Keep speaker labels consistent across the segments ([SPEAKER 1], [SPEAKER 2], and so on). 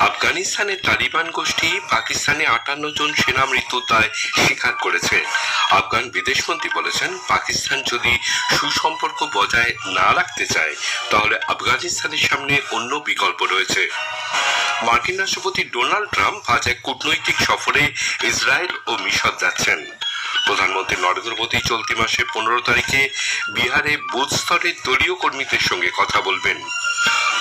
[SPEAKER 1] আফগানিস্তানের তালিবান গোষ্ঠী পাকিস্তানে 58 জন সেনা মৃত্যুর দায় স্বীকার করেছে। আফগান বিদেশমন্ত্রী বলেছেন, পাকিস্তান যদি সুসম্পর্ক বজায় না রাখতে চায় তাহলে আফগানিস্তানের সামনে অন্য বিকল্প রয়েছে। মার্কিন রাষ্ট্রপতি ডোনাল্ড ট্রাম্প আজ এক কূটনৈতিক সফরে ইসরায়েল ও মিশর যাচ্ছেন। প্রধানমন্ত্রী নরেন্দ্র মোদী চলতি মাসের 15 তারিখে বিহারে বুথ স্তরের দলীয় কর্মীদের সঙ্গে কথা বলবেন।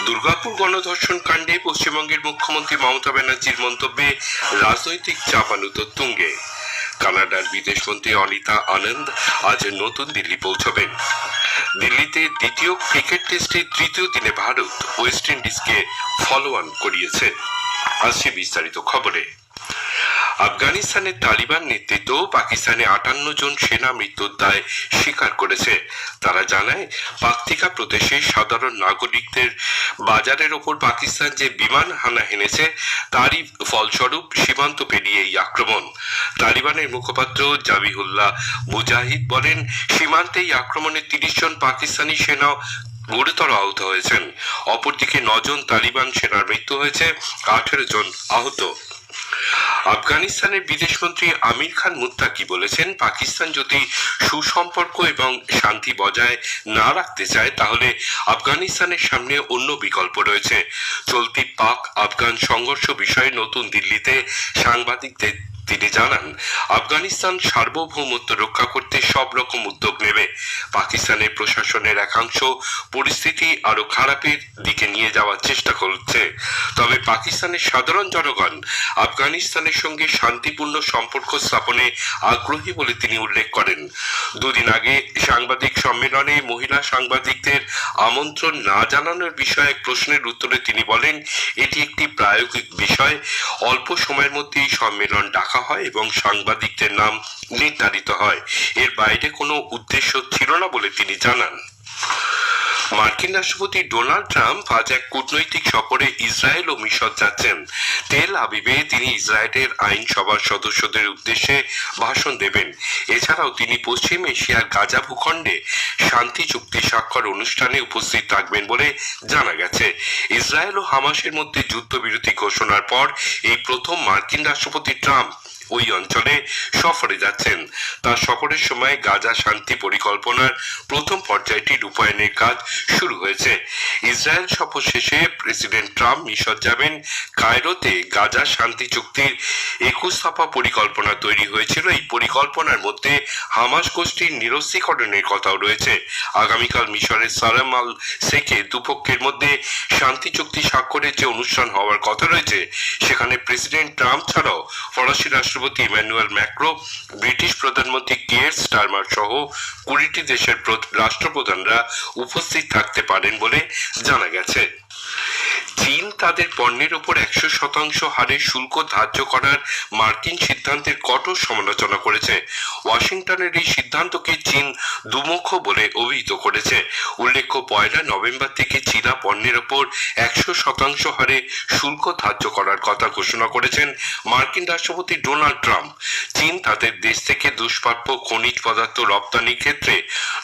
[SPEAKER 1] দুর্গাপুর গণধর্ষণ কাণ্ডে পশ্চিমবঙ্গের মুখ্যমন্ত্রী মমতা ব্যানার্জির মন্তব্যে রাজনৈতিক চাপানুত তুঙ্গে। কানাডার বিদেশমন্ত্রী অনিতা আনন্দ আজ নতুন দিল্লি পৌঁছবেন। দিল্লিতে দ্বিতীয় ক্রিকেট টেস্টের তৃতীয় দিনে ভারত ওয়েস্ট ইন্ডিজকে ফলো-অন করিয়েছে। আসছে বিস্তারিত খবরে। আফগানিস্তানের তালিবান নেতৃত্ব পাকিস্তানে 58 জন সেনা মৃত্যুর দায় স্বীকার করেছে। তারা জানায়, পাকতিকা প্রদেশের সাধারণ নাগরিকদের বাজারের ওপর পাকিস্তান যে বিমান হানা হেনেছে তারই ফলস্বরূপ সীমান্ত পেরিয়ে এই আক্রমণ। তালিবানের মুখপাত্র জাবিহুল্লাহ মুজাহিদ বলেন, সীমান্তে এই আক্রমণে 30 জন পাকিস্তানি সেনা গুরুতর আহত হয়েছেন। অপরদিকে 9 জন তালিবান সেনার মৃত্যু হয়েছে, 18 জন আহত। আফগানিস্তানের বিদেশমন্ত্রী আমির খান মুত্তাকি বলেছেন, পাকিস্তান যদি সুসম্পর্ক এবং শান্তি বজায় না রাখতে চায় তাহলে আফগানিস্তানের সামনে অন্য বিকল্প রয়েছে। চলতি পাক আফগান সংঘর্ষ বিষয়ে নতুন দিল্লিতে সাংবাদিকদের তিনি জানান, আফগানিস্তান সার্বভৌমত্ব রক্ষা করতে সব রকম উদ্যোগ নেবে। পাকিস্তানের প্রশাসনের একাংশ পরিস্থিতি আরো খারাপের দিকে নিয়ে যাওয়ার চেষ্টা করছে। তবে পাকিস্তানের সাধারণ জনগণ আফগানিস্তানের সঙ্গে শান্তিপূর্ণ সম্পর্ক স্থাপনে আগ্রহী বলে তিনি উল্লেখ করেন। দুদিন আগে সাংবাদিক সম্মেলনে মহিলা সাংবাদিকদের আমন্ত্রণ না জানানোর বিষয়ে এক প্রশ্নের উত্তরে তিনি বলেন, এটি একটি প্রায়োগিক বিষয়। অল্প সময়ের মধ্যেই সম্মেলন ডাকা হয় এবং সাংবাদিকদের নাম নির্ধারিত হয়। এর বাইরে কোনো উদ্দেশ্য ছিল না বলে তিনি জানান। মার্কিন রাষ্ট্রপতি ডোনাল্ড ট্রাম্প আজ এক কূটনৈতিক সফরে ইসরায়েল ও মিশর যাচ্ছেন। তেল আবিবে তিনি ইসরায়েলের আইনসভার সদস্যদের উদ্দেশ্যে ভাষণ দেবেন। এছাড়াও তিনি পশ্চিম এশিয়ার গাজা ভূখণ্ডে শান্তি চুক্তি স্বাক্ষর অনুষ্ঠানে উপস্থিত থাকবেন বলে জানা গেছে। ইসরায়েল ও হামাসের মধ্যে যুদ্ধবিরতি ঘোষণার পর এই প্রথম মার্কিন রাষ্ট্রপতি ট্রাম্প ওই অঞ্চলে সফরে যাচ্ছেন। তার সফরের সময় গাজা শান্তি পরিকল্পনার প্রথম পর্যায়টি রূপায়ণের কাজ শুরু হয়েছে। ইসরায়েল সফর শেষে প্রেসিডেন্ট ট্রাম্প মিশর যাবেন। কায়রোতে গাজা শান্তি চুক্তির 21 দফা পরিকল্পনা তৈরি হয়েছিল। এই পরিকল্পনার মধ্যে হামাস গোষ্ঠীর নিরস্ত্রীকরণের কথাও রয়েছে। আগামীকাল মিশরের সারাম আল শেখে দুপক্ষের মধ্যে শান্তি চুক্তি স্বাক্ষরের যে অনুষ্ঠান হওয়ার কথা রয়েছে, সেখানে প্রেসিডেন্ট ট্রাম্প ছাড়াও ফরাসি রাষ্ট্রপতি ইমানুয়েল ম্যাক্রো, ব্রিটিশ প্রধানমন্ত্রী কিয়ার স্টারমার সহ 20টি দেশের রাষ্ট্রপ্রধানরা উপস্থিত থাকতে পারেন বলে জানা গেছে। চীন তাদের পণ্যের উপর 100% হারে শুল্ক ধার্য করার মার্কিন সিদ্ধান্তের কঠোর সমালোচনা করেছে। ওয়াশিংটনের এই সিদ্ধান্তকে চীন দুমুখ বলে অভিহিত করেছে। উল্লেখ্য, 1 নভেম্বর থেকে চীনা পণ্যের উপর 100% হারে শুল্ক ধার্য করার কথা ঘোষণা করেছেন মার্কিন রাষ্ট্রপতি ডোনাল্ড ট্রাম্প। চীন তাদের দেশ থেকে দুষ্প্রাপ্য খনিজ পদার্থ রপ্তানির ক্ষেত্রে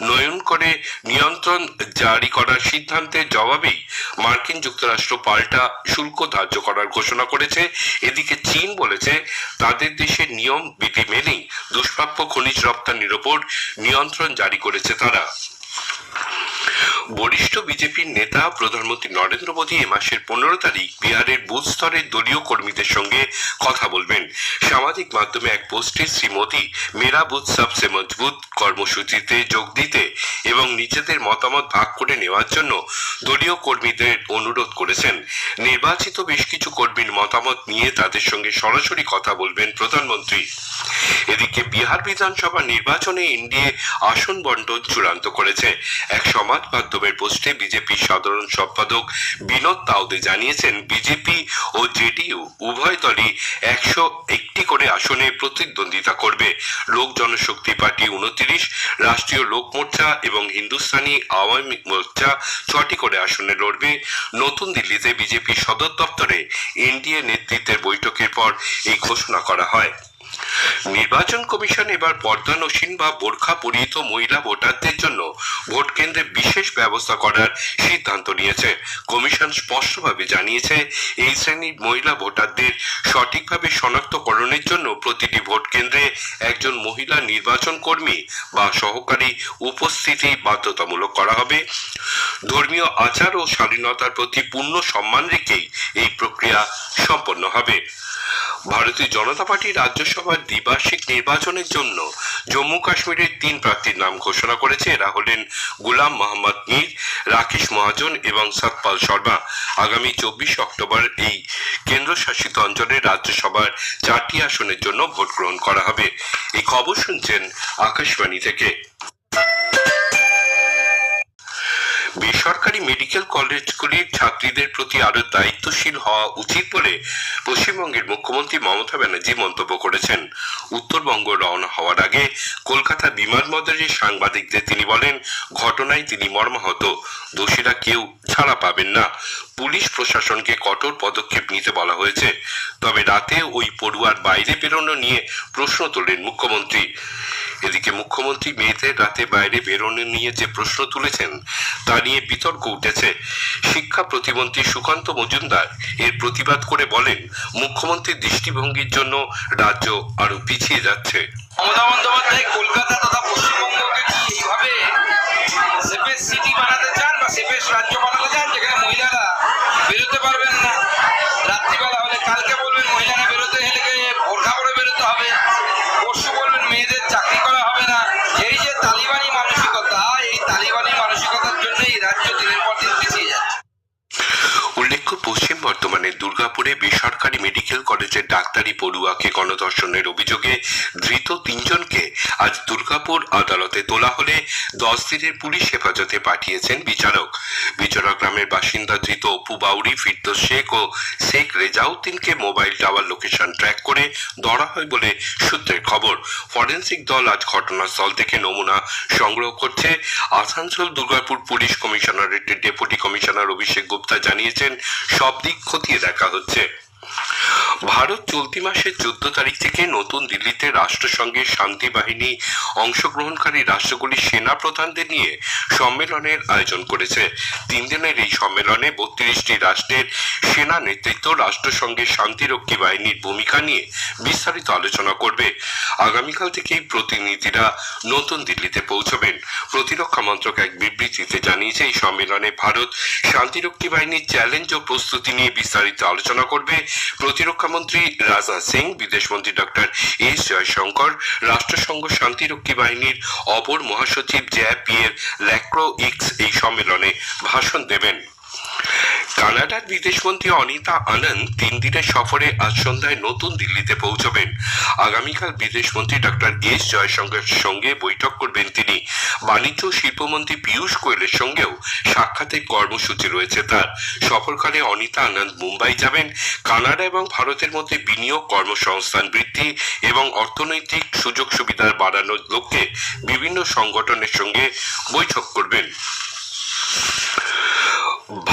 [SPEAKER 1] নতুন করে নিয়ন্ত্রণ জারি করার সিদ্ধান্তের জবাবেই মার্কিন যুক্তরাষ্ট্র পাল্টা শুল্ক ধার্য করার ঘোষণা করেছে। এদিকে চীন বলেছে, তাদের দেশের নিয়ম বিধি মেনেই দুষ্প্রাপ্য খনিজ রপ্তানির ওপর নিয়ন্ত্রণ জারি করেছে তারা। বরিষ্ঠ বিজেপির নেতা প্রধানমন্ত্রী নরেন্দ্র মোদী এ মাসের 15 তারিখ বিহারের বুথ স্তরের দলীয় কর্মীদের সঙ্গে কথা বলবেন। সামাজিক মাধ্যমে এক পোস্টে শ্রী মোদী মেরা বুথ সবসে মজবুত কর্মসূচিতে যোগ দিতে এবং নিজেদের মতামত ভাগ করে নেওয়ার জন্য দলীয় কর্মীদের অনুরোধ করেছেন। নির্বাচিত বেশ কিছু কর্মীর মতামত নিয়ে তাদের সঙ্গে সরাসরি কথা বলবেন প্রধানমন্ত্রী। এদিকে বিহার বিধানসভা নির্বাচনে এনডিএ আসন বন্টন চূড়ান্ত করেছে। এক সমাজ মাধ্যমের পোস্টে বিজেপি সাধারণ সম্পাদক বিনোদ তাওদে জানিয়েছেন, বিজেপি ও জেডিইউ উভয় দলই 101টি করে আসনে প্রতিদ্বন্দ্বিতা করবে। লোক জনশক্তি পার্টি 29, রাষ্ট্রীয় লোক মোর্চা এবং হিন্দুস্তানি আওয়ামী মোর্চা 6টি করে আসনে লড়বে। নতুন দিল্লিতে বিজেপি সদর দপ্তরে এনডিএ নেতৃত্বের বৈঠকের পর এই ঘোষণা করা হয়। নির্বাচন কমিশন এবার পর্দানসীন বা বোরখা পরিহিত মহিলা ভোটারদের জন্য ভোট কেন্দ্রে বিশেষ ব্যবস্থা করার সিদ্ধান্ত নিয়েছে। কমিশন স্পষ্টভাবে জানিয়েছে, এই শ্রেণীর মহিলা ভোটারদের সঠিকভাবে শনাক্তকরণের জন্য প্রতিটি ভোট কেন্দ্রে একজন মহিলা নির্বাচন কর্মী বা সহকারী উপস্থিতি বাধ্যতামূলক করা হবে। ধর্মীয় আচার ও স্বাধীনতার প্রতি পূর্ণ সম্মান রেখেই এই প্রক্রিয়া সম্পন্ন হবে। ভারতীয় জনতা পার্টি রাজ্যসভার দ্বিবার্ষিক নির্বাচনের জন্য জম্মু কাশ্মীরের 3 প্রার্থীর নাম ঘোষণা করেছে। এরা হলেন গুলাম মোহাম্মদ মীর, রাকেশ মহাজন এবং সতপাল শর্মা। আগামী 24 অক্টোবর এই কেন্দ্রশাসিত অঞ্চলের রাজ্যসভার 4টি আসনের জন্য ভোট গ্রহণ করা হবে। এই খবর শুনছেন আকাশবাণী থেকে। বেসরকারি মেডিকেল কলেজগুলির ছাত্রীদের প্রতি আরো দায়িত্বশীল হওয়া উচিত বলে পশ্চিমবঙ্গের মুখ্যমন্ত্রী মমতা ব্যানার্জি মন্তব্য করেছেন। উত্তরবঙ্গ রওনা হওয়ার আগে কলকাতা বিমানবন্দরে সাংবাদিকদের তিনি বলেন, ঘটনায় তিনি মর্মাহত, দোষীরা কেউ ছাড়া পাবেন না। পুলিশ প্রশাসনকে কঠোর পদক্ষেপ নিতে বলা হয়েছে। তবে রাতে ওই পড়ুয়ার বাইরে বেরোনো নিয়ে প্রশ্ন তোলেন মুখ্যমন্ত্রী। এদিকে মুখ্যমন্ত্রী মেয়েদের রাতে বাইরে বেরোনো নিয়ে যে প্রশ্ন তুলেছেন তা নিয়ে বিতর্ক উঠেছে। শিক্ষা প্রতিমন্ত্রী সুকান্ত মজুমদার এর প্রতিবাদ করে বলেন, মুখ্যমন্ত্রীর দৃষ্টিভঙ্গির জন্য রাজ্য আরো পিছিয়ে যাচ্ছে।
[SPEAKER 2] মমতা বন্দ্যোপাধ্যায় কলকাতা তথা পশ্চিমবঙ্গকে কি এইভাবে সেফেস্ট সিটি বানাতে চান বা সেফেস্ট রাজ্য বানাতে চান, যেখানে মহিলারা বেরোতে পারবেন না? রাত্রিবেলা হলে কালকে বলবেন মহিলারা বেরোতে হলে বোরখা পরে বেরোতে হবে, পরশু বলবেন মেয়েদের চাকরি করা হবে না। এই যে তালিবানি মানসিকতা, এই তালিবানি মানসিকতার জন্য এই রাজ্য দিনের পর দিন পিছিয়ে যাচ্ছে।
[SPEAKER 1] উল্লেখ্য, পশ্চিম বর্ধমানের দুর্গাপুরে বেসরকারি মেডিকেল কলেজের ডাক্তারি পড়ুয়াকে গণধর্ষণের অভিযোগে ধৃত 3 জনকে আজ দুর্গাপুর আদালতে তোলা হলে 10 দিনের পুলিশ হেফাজতে পাঠিয়েছেন বিচারক। বিচারক গ্রামের বাসিন্দা ধৃত অপু বাউরি, ফিরদৌস শেখ ও শেখ রেজাউদ্দিনকে মোবাইল টাওয়ার লোকেশন ট্র্যাক করে ধরা হয় বলে সূত্রের খবর। ফরেন্সিক দল আজ ঘটনাস্থল থেকে নমুনা সংগ্রহ করছে। আসানসোল দুর্গাপুর পুলিশ কমিশনারেটের ডেপুটি কমিশনার অভিষেক গুপ্তা জানিয়েছেন, সব দিক খতিয়ে দেখা হচ্ছে। ভারত চলতি মাসের 14 তারিখ থেকে নতুন দিল্লিতে রাষ্ট্রসংঘের শান্তি বাহিনী অংশগ্রহণকারী রাষ্ট্রগুলির সেনা প্রধানদের নিয়ে সম্মেলনের আয়োজন করেছে। 3 দিনের এই সম্মেলনে 32টি রাষ্ট্রের সেনা নেতৃত্ব রাষ্ট্রসংঘের শান্তিরক্ষী বাহিনীর ভূমিকা নিয়ে বিস্তারিত আলোচনা করবে। আগামীকাল থেকেই প্রতিনিধিরা নতুন দিল্লিতে পৌঁছবেন। প্রতিরক্ষা মন্ত্রক এক বিবৃতিতে জানিয়েছে, এই সম্মেলনে ভারত শান্তিরক্ষী বাহিনীর চ্যালেঞ্জ ও প্রস্তুতি নিয়ে বিস্তারিত আলোচনা করবে। প্রতিরক্ষা মন্ত্রী রাজনাথ সিং, বিদেশমন্ত্রী ডক্টর এস জয়শঙ্কর, রাষ্ট্রসংঘ শান্তিরক্ষী বাহিনীর অপর মহাসচিব জ্যাঁ পিয়ের ল্যাক্রো-ইক্স এই সম্মেলনে ভাষণ দেবেন। কানাডার বিদেশমন্ত্রী অনিতা আনন্দ 3 দিনের সফরে আজ সন্ধ্যায় নতুন দিল্লিতে পৌঁছবেন। আগামীকাল বিদেশমন্ত্রী ডক্টর এস জয়শঙ্করের সঙ্গে বৈঠক করবেন তিনি। বাণিজ্য ও শিল্পমন্ত্রী পীযূষ গোয়েলের সঙ্গেও সাক্ষাতের কর্মসূচি রয়েছে তার। সফরকালে অনিতা আনন্দ মুম্বাই যাবেন। কানাডা এবং ভারতের মধ্যে বিনিয়োগ, কর্মসংস্থান বৃদ্ধি এবং অর্থনৈতিক সুযোগ সুবিধা বাড়ানোর লক্ষ্যে বিভিন্ন সংগঠনের সঙ্গে বৈঠক করবেন।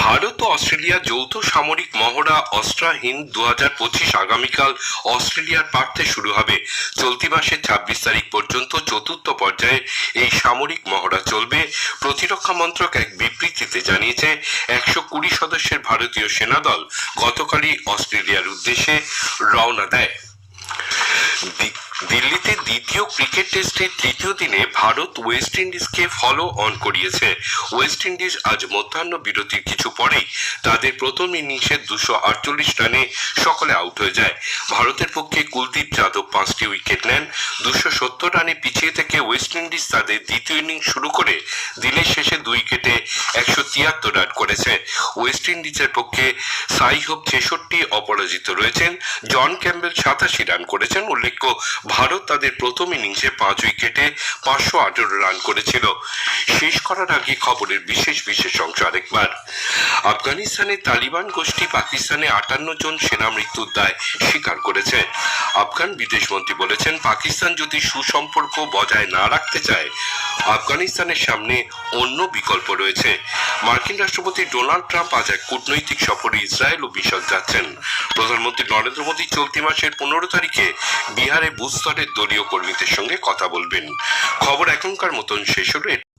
[SPEAKER 1] ভারত ও অস্ট্রেলিয়া যৌথ সামরিক মহড়া অস্ত্রা হিন্দ 2025 আগামীকাল অস্ট্রেলিয়ার পার্থে শুরু হবে। চলতি মাসের 26 তারিখ পর্যন্ত 4র্থ পর্যায়ে এই সামরিক মহড়া চলবে। প্রতিরক্ষা মন্ত্রক এক বিবৃতিতে জানিয়েছে, 120 সদস্যের ভারতীয় সেনাদল গতকালই অস্ট্রেলিয়ার উদ্দেশ্যে রওনা দেয়। দিল্লিতে দ্বিতীয় ক্রিকেট টেস্টের 3য় দিনে ভারত ওয়েস্ট ইন্ডিজকে ফলো অন করিয়েছে। ওয়েস্ট ইন্ডিজ আজ মধ্যাহ্ন বিরতির কিছু পরেই তাদের প্রথম ইনিংসে 248 রানে সকলে আউট হয়ে যায়। ভারতের পক্ষে কুলদীপ যাদব 5টি উইকেট নেন। 270 রানে পিছিয়ে থেকে ওয়েস্ট ইন্ডিজ তাদের দ্বিতীয় ইনিংস শুরু করে দিনের শেষে 2 উইকেটে 173 রান করেছে। ওয়েস্ট ইন্ডিজের পক্ষে সাই হোপ 66 অপরাজিত রয়েছেন। জন ক্যাম্বেল 87 রান করেছেন। উল্লেখ্য, ভারত তাদের প্রথম ইনিংসে 5 উইকেটে 518 রান করেছিল। শেষ করার আগে খবরের বিশেষ অংশ আরেকবার। আফগানিস্তানের তালিবান গোষ্ঠী পাকিস্তানে 58 জন সেনা মৃত্যুর দায় স্বীকার করেছে। আফগান বিদেশমন্ত্রী বলেছেন, পাকিস্তান যদি সুসম্পর্ক বজায় না রাখতে চায়, আফগানিস্তানের সামনে অন্য বিকল্প রয়েছে। মার্কিন রাষ্ট্রপতি ডোনাল্ড ট্রাম্প আজ এক কূটনৈতিক সফরে ইসরায়েল ও মিশর যাচ্ছেন। প্রধানমন্ত্রী নরেন্দ্র মোদী চলতি মাসের 15 তারিখে বিহারে বুথ স্তরের দলীয় কর্মীদের সঙ্গে কথা বলবেন। খবর এখনকার মতন শেষ হলো।